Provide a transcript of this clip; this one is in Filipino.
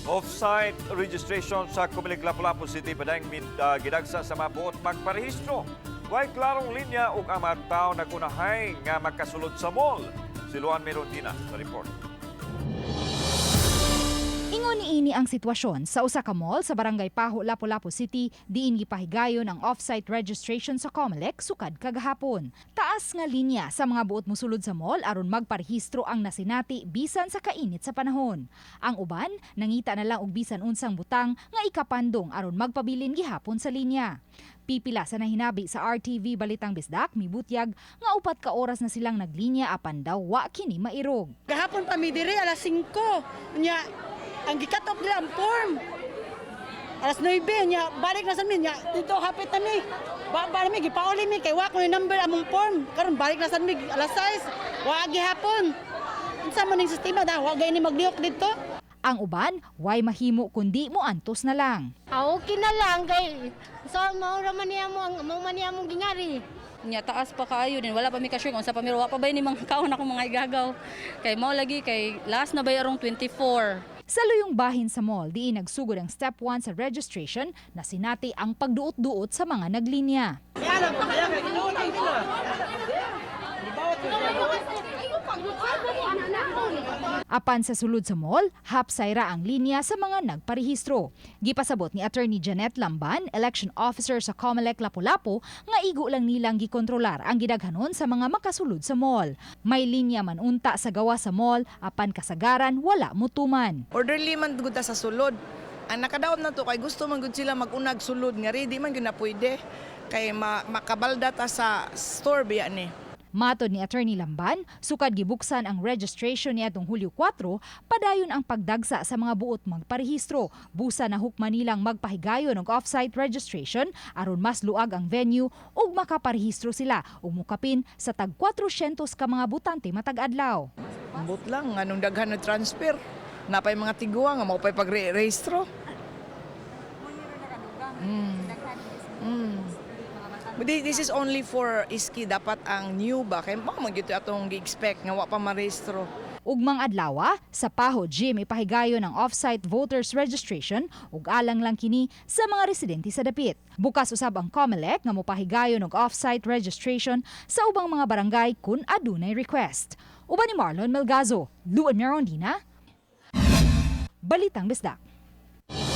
Off-site registration sa Comelec Lapu-Lapu City padayong gidagsa sa mga buot magparehistro. Way klarong linya ug ang mga tao nagunahay nga makasulod sa mall. Si Luan Merontina sa report. Ingon niini ang sitwasyon sa usa ka mall sa Barangay Paho, Lapu-Lapu City diin gipahigayon ang off-site registration sa Comelec sukad kagahapon. Taas nga linya sa mga buot mosulod sa mall aron magparehistro ang nasinati bisan sa kainit sa panahon. Ang uban nangita na lang og bisan unsang butang nga ikapandong aron magpabilin gihapon sa linya. Pipila sa nahinabi sa RTV Balitang Bisdak mibutyag nga 4 ka oras na silang naglinya apan daw wa kini mairog. Gahapon pa mi diri alas 5. Nya ang gikat-off nila ang form. Alas 9 nya balik na sa mi nya dito hapit na mi. Ba mi gipauli mi kay wa ko yung number among form. Karon balik na sa mi alas 6. Wa gihapon. Unsa man ning sistema da wa gay ni maglihok dito. Ang uban, way mahimo kundi mo antos na lang. Okay na lang kay so maura man niya mo gingari. Nya taas pa kaayo din wala pa mi ka sure kung sa pamiro wa pa bay ni mga kaon ako mga igagaw. Kay mao lagi kay last na bay arong 24. Sa luyong bahin sa mall, diin nagsugod ang step 1 sa registration na sinati ang pagduot-duot sa mga naglinya. Apan sa sulod sa mall, hapsayra ang linya sa mga nagparehistro. Gipasabot ni Attorney Janet Lamban, election officer sa Comelec Lapu-Lapu, nga igo lang nilang gikontrolar ang gidaghanon sa mga makasulod sa mall. May linya man unta sa gawa sa mall, apan kasagaran wala mutuman. Orderly man gud ta sa sulod. Ang nakadaot na to kay gusto man gud sila mag-unag sulod nga ready man gyud na pwede kay makabalda ta sa store biya ni. Matod ni Attorney Lamban, sukad gibuksan ang registration niadtong Hulyo 4, padayon ang pagdagsa sa mga buot magparehistro. Busa na hukman nilang magpahigayon og off-site registration aron mas luag ang venue ug makaparehistro sila ug mukapin sa tag 400 ka mga butante matag adlaw. Ambot lang anong daghan na transfer. Napay mga tiguwa nga mao pay pag-rehistro. But this is only for iski dapat ang new ba kay mao man gyud atong gi-expect nga wa pa marehistro. Ugmang adlaw, sa Paho Gym ipahigayon ang off-site voters registration ug alang lang kini sa mga residente sa dapit. Bukas usab ang Comelec nga mopahigayon og off-site registration sa ubang mga barangay kun adunay request. Uban ni Marlon Melgazo, Luan Meronina, Balitang Bisdak.